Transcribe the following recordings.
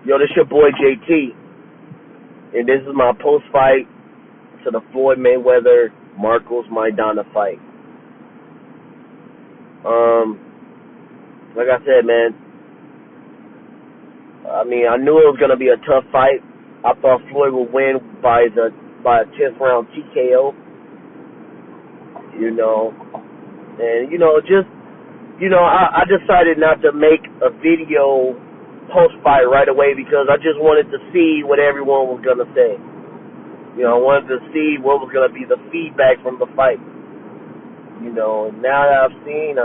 Yo, this your boy JT, and this is my post-fight to the Floyd Mayweather Maidana fight. Like I said, man, I knew it was gonna be a tough fight. I thought Floyd would win by a 10th round TKO. I decided not to make a video post-fight right away because I just wanted to see what everyone was going to say. I wanted to see what was going to be the feedback from the fight. Now that I've seen,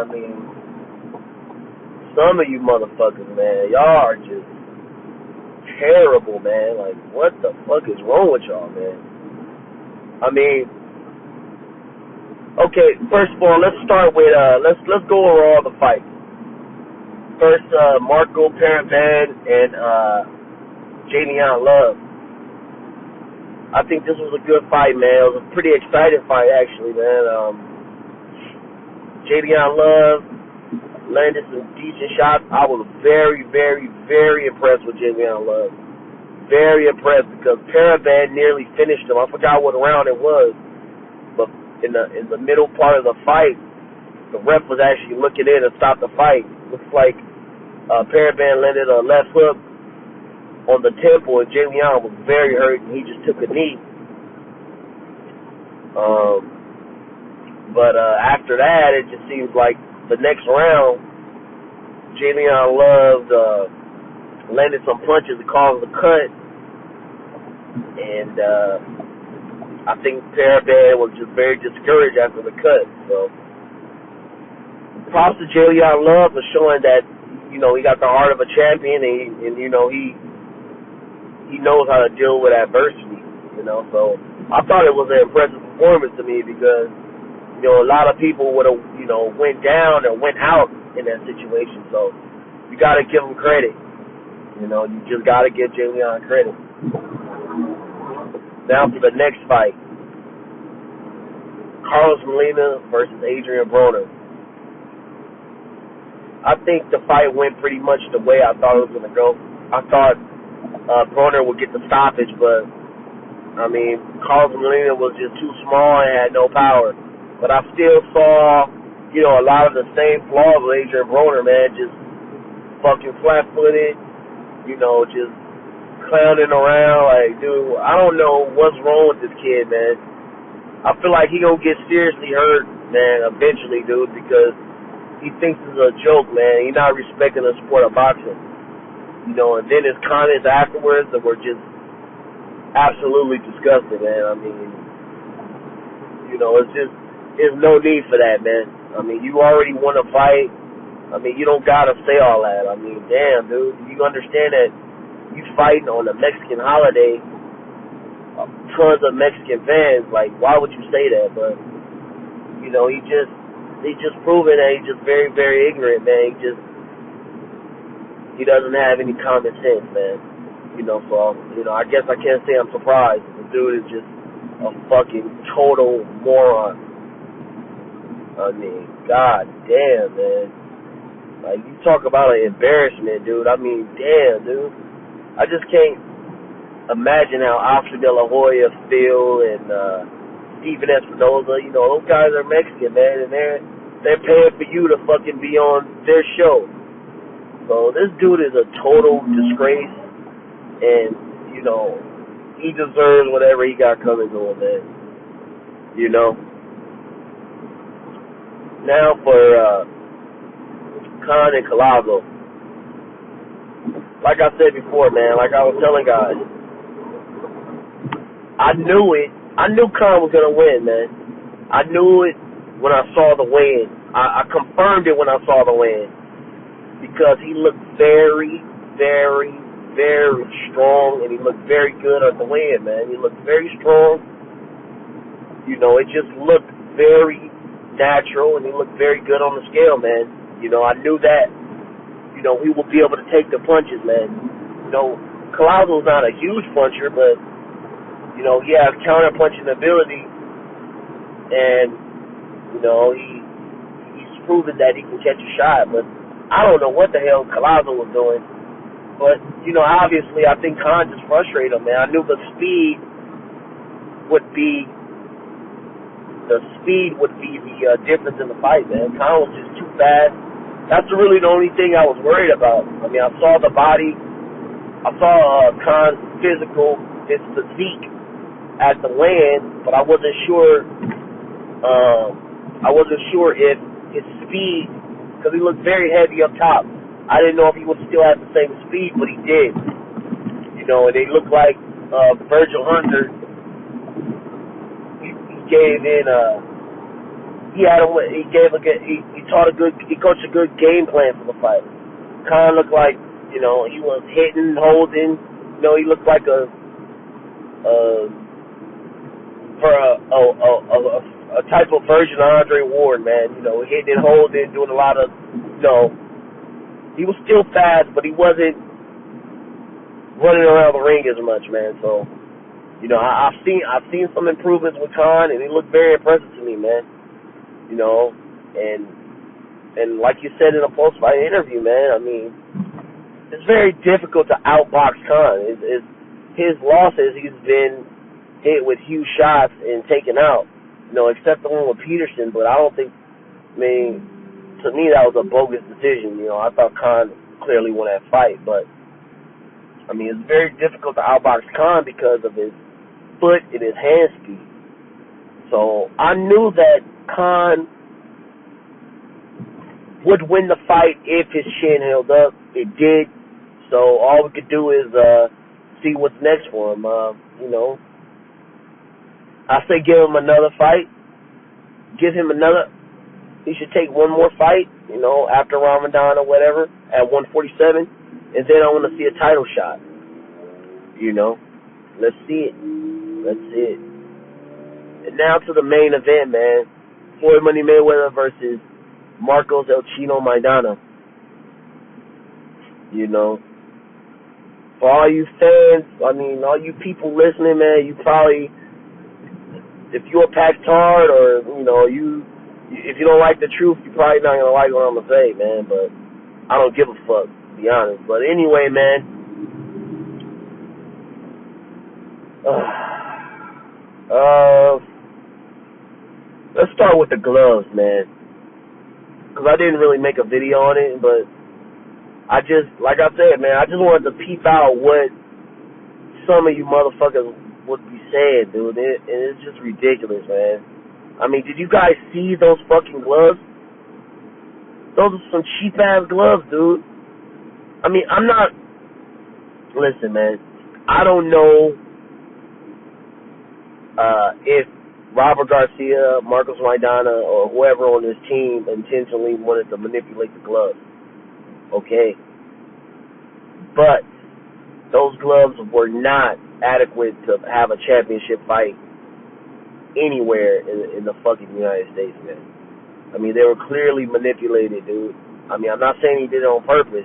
some of you motherfuckers, man, y'all are just terrible, man. Like, what the fuck is wrong with y'all, man? Okay, first of all, let's start with, let's go over all the fights. First, Marco Paraban and Jalen Love. I think this was a good fight, man. It was a pretty exciting fight, actually, man. Jalen Love landed some decent shots. I was very, very, very impressed with Jalen Love. Very impressed because Paraban nearly finished him. I forgot what round it was, but in the middle part of the fight, the ref was actually looking in and stopped the fight. Looks like Paraban landed a left hook on the temple, and Jalen was very hurt, and he just took a knee. But after that, it just seems like the next round, Jalen Love landed some punches that caused a cut, and I think Paraban was just very discouraged after the cut. So props to Jalen Love for showing that he got the heart of a champion, and he knows how to deal with adversity. So I thought it was an impressive performance to me because a lot of people would have went down or went out in that situation. So you got to give him credit. You just got to give Jalen credit. Now for the next fight, Carlos Molina versus Adrian Broner. I think the fight went pretty much the way I thought it was going to go. I thought Broner would get the stoppage, but Carlos Molina was just too small and had no power. But I still saw, a lot of the same flaws with Adrian Broner, man. Just fucking flat-footed, just clowning around. Like, dude, I don't know what's wrong with this kid, man. I feel like he gonna get seriously hurt, man, eventually, dude, because he thinks it's a joke, man. He's not respecting the sport of boxing. And then his comments afterwards that were just absolutely disgusting, man. There's no need for that, man. You already won a fight. You don't gotta say all that. Damn, dude. You understand that you fighting on a Mexican holiday, tons of Mexican fans. Like, why would you say that? But, he's just proving that he's just very, very ignorant, man. He doesn't have any common sense, man. So, I guess I can't say I'm surprised. The dude is just a fucking total moron. God damn, man. Like, you talk about an embarrassment, dude. Damn, dude. I just can't imagine how Oscar De La Hoya, Phil, and Stephen Espinoza, those guys are Mexican, man, and they're paying for you to fucking be on their show. So this dude is a total disgrace, and he deserves whatever he got coming to him, man. Now for Khan and Collazo. Like I said before, man, like I was telling guys, I knew it. I knew Khan was going to win, man. I knew it when I saw the win. I confirmed it when I saw the win because he looked very, very, very strong, and he looked very good at the win, man. He looked very strong. It just looked very natural, and he looked very good on the scale, man. I knew that, he would be able to take the punches, man. Collazo's not a huge puncher, but, he has counter-punching ability, and, he's proven that he can catch a shot, but I don't know what the hell Collazo was doing, But, obviously, I think Khan just frustrated him, man. I knew the speed would be the difference in the fight, man. Khan was just too fast. That's really the only thing I was worried about. I mean, I saw the body. I saw Khan's physical, his physique at the land, but I wasn't sure. If his speed, because he looked very heavy up top. I didn't know if he would still have the same speed, but he did. And they looked like Virgil Hunter. He gave in. He coached a good game plan for the fight. Khan looked like, he was hitting, holding. He looked like a type of version of Andre Ward, man. Hitting and holding, doing a lot of, he was still fast, but he wasn't running around the ring as much, man. So, I've seen some improvements with Khan, and he looked very impressive to me, man. And like you said in a post-fight interview, man, I mean, it's very difficult to outbox Khan. His losses, he's been hit with huge shots and taken out, except the one with Peterson. But I don't think, to me, that was a bogus decision. I thought Khan clearly won that fight. But, it's very difficult to outbox Khan because of his foot and his hand speed. So I knew that Khan would win the fight if his chin held up. It did. So all we could do is see what's next for him. I say give him another fight. He should take one more fight, after Ramadan or whatever, at 147. And then I want to see a title shot. Let's see it. And now to the main event, man. Floyd Money Mayweather versus Marcos El Chino Maidana. For all you fans, all you people listening, man, you probably, if you're a Pac-Tard or, if you don't like the truth, you're probably not going to like what I'm going to say, man. But I don't give a fuck, to be honest. But anyway, man. Let's start with the gloves, man. Because I didn't really make a video on it, but like I said, man, I just wanted to peep out what some of you motherfuckers would be saying, dude. And it's just ridiculous, man. Did you guys see those fucking gloves? Those are some cheap-ass gloves, dude. I'm not... Listen, man, I don't know if Robert Garcia, Marcos Maidana, or whoever on his team intentionally wanted to manipulate the gloves. Okay? But those gloves were not adequate to have a championship fight anywhere in the fucking United States, man. They were clearly manipulated, dude. I'm not saying he did it on purpose,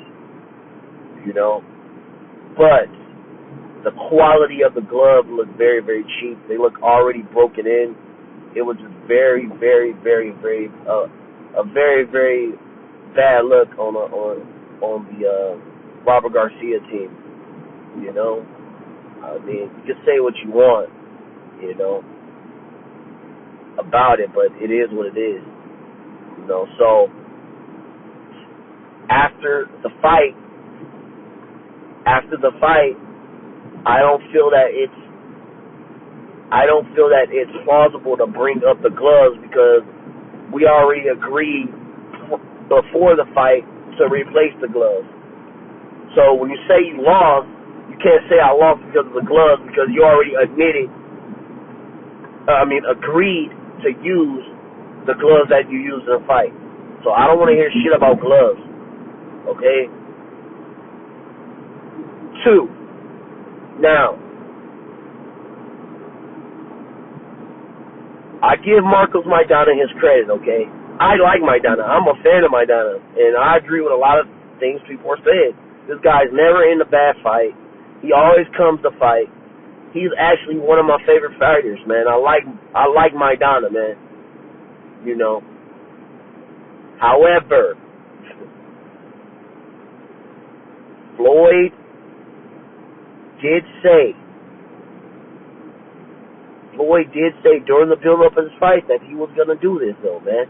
but the quality of the glove looked very, very cheap. They look already broken in. It was just very, very, very, very, a very, very bad look on the Robert Garcia team. You can say what you want, about it, but it is what it is. So after the fight, I don't feel that it's plausible to bring up the gloves because we already agreed before the fight to replace the gloves. So when you say you lost, you can't say I lost because of the gloves because you already agreed to use the gloves that you used in the fight. So I don't want to hear shit about gloves. Okay? 2. Now, I give Marcos Maidana his credit, okay? I like Maidana. I'm a fan of Maidana. And I agree with a lot of things people are saying. This guy's never in a bad fight. He always comes to fight. He's actually one of my favorite fighters, man. I like Maidana, man. However, Floyd did say, during the build-up of his fight that he was going to do this, though, man.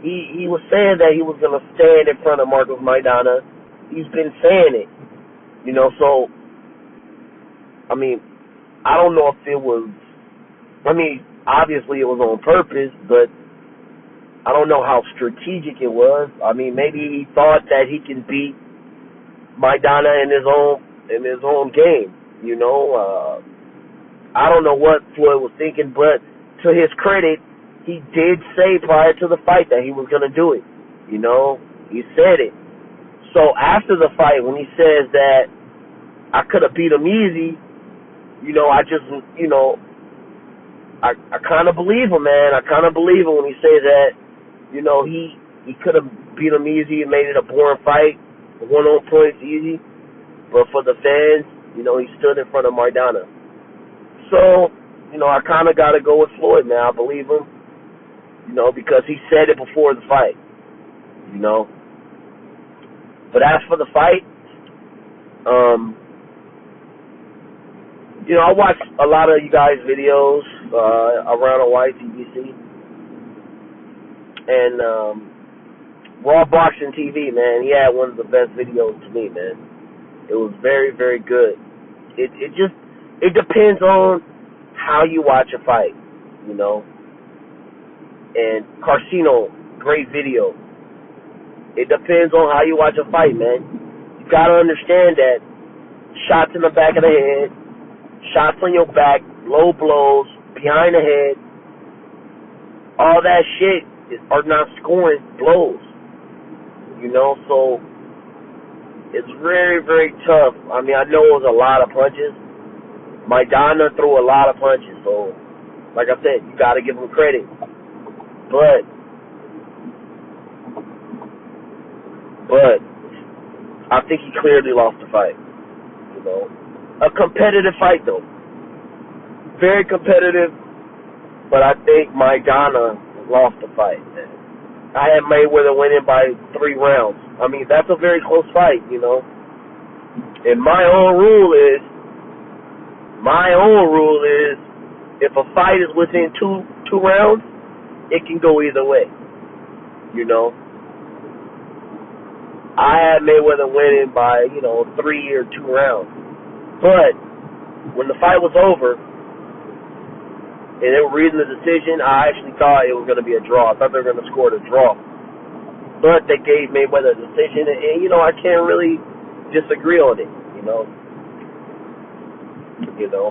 He was saying that he was going to stand in front of Marcos Maidana. He's been saying it, you know, so, I mean, I don't know if it was, obviously it was on purpose, but I don't know how strategic it was. I mean, maybe he thought that he can beat Maidana in his own game, you know. I don't know what Floyd was thinking, but to his credit, he did say prior to the fight that he was going to do it. You know, he said it. So after the fight, when he says that I could have beat him easy, you know, I kind of believe him, man. I kind of believe him when he says that, you know, he could have beat him easy and made it a boring fight, won on points easy. But for the fans, you know, he stood in front of Maidana. So, you know, I kind of got to go with Floyd, man. I believe him, you know, because he said it before the fight, you know. But as for the fight, you know, I watched a lot of you guys' videos around on YTBC. And Raw Boxing TV, man, he had one of the best videos to me, man. It was very, very good. It depends on how you watch a fight, you know. And Carcino, great video. It depends on how you watch a fight, man. You gotta understand that shots in the back of the head, shots on your back, low blows, behind the head, all that shit are not scoring blows, you know. So it's very, very tough. I mean, I know it was a lot of punches. Maidana threw a lot of punches, so like I said, you got to give him credit. But I think he clearly lost the fight. You know, a competitive fight though, very competitive. But I think Maidana lost the fight, man. I had Mayweather winning by 3 rounds. I mean, that's a very close fight, you know. And my own rule is, if a fight is within two rounds, it can go either way, you know. I had Mayweather winning by, 3 or 2 rounds. But when the fight was over and they were reading the decision, I actually thought it was going to be a draw. I thought they were going to score a draw. But they gave Mayweather a decision, and I can't really disagree on it, you know.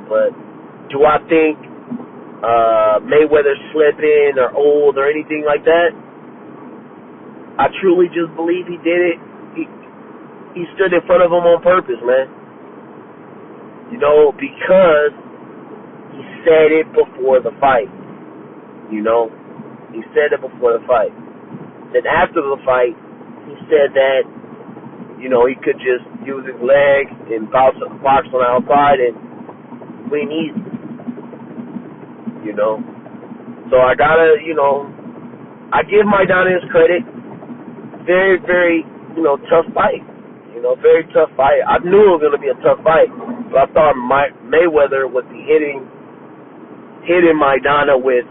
But do I think Mayweather's slipping or old or anything like that? I truly just believe he did it. He stood in front of him on purpose, man. Because he said it before the fight. He said it before the fight. Then after the fight, he said that, he could just use his legs and box on the outside and win easy. So I gotta, I give Maidana his credit. Very, very, tough fight. Very tough fight. I knew it was going to be a tough fight, but I thought Mayweather would be hitting Maidana with,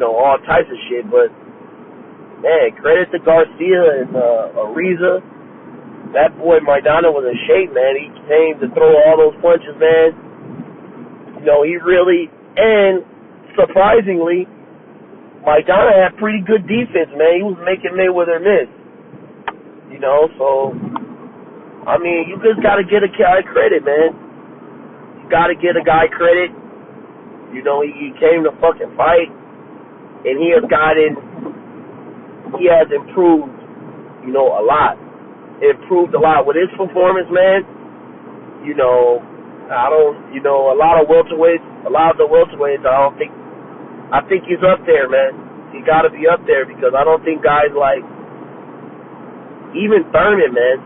all types of shit. But, man, credit to Garcia and Ariza. That boy Maidana was in shape, man. He came to throw all those punches, man. He really, and surprisingly, Maidana had pretty good defense, man. He was making Mayweather miss. So, I mean, you just got to get a guy credit, man. You got to get a guy credit. He came to fucking fight, and he has improved, a lot. Improved a lot with his performance, man. A lot of the welterweights, I think he's up there, man. He got to be up there because I don't think guys like, even Thurman, man.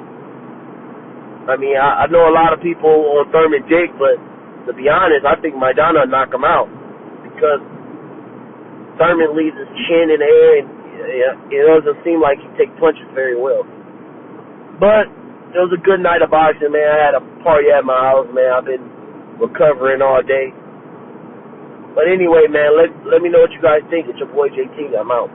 I mean, I know a lot of people on Thurman dick, but to be honest, I think Maidana knock him out because Thurman leaves his chin in the air and it doesn't seem like he takes punches very well. But it was a good night of boxing, man. I had a party at my house, man. I've been recovering all day. But anyway, man, let me know what you guys think. It's your boy JT. I'm out.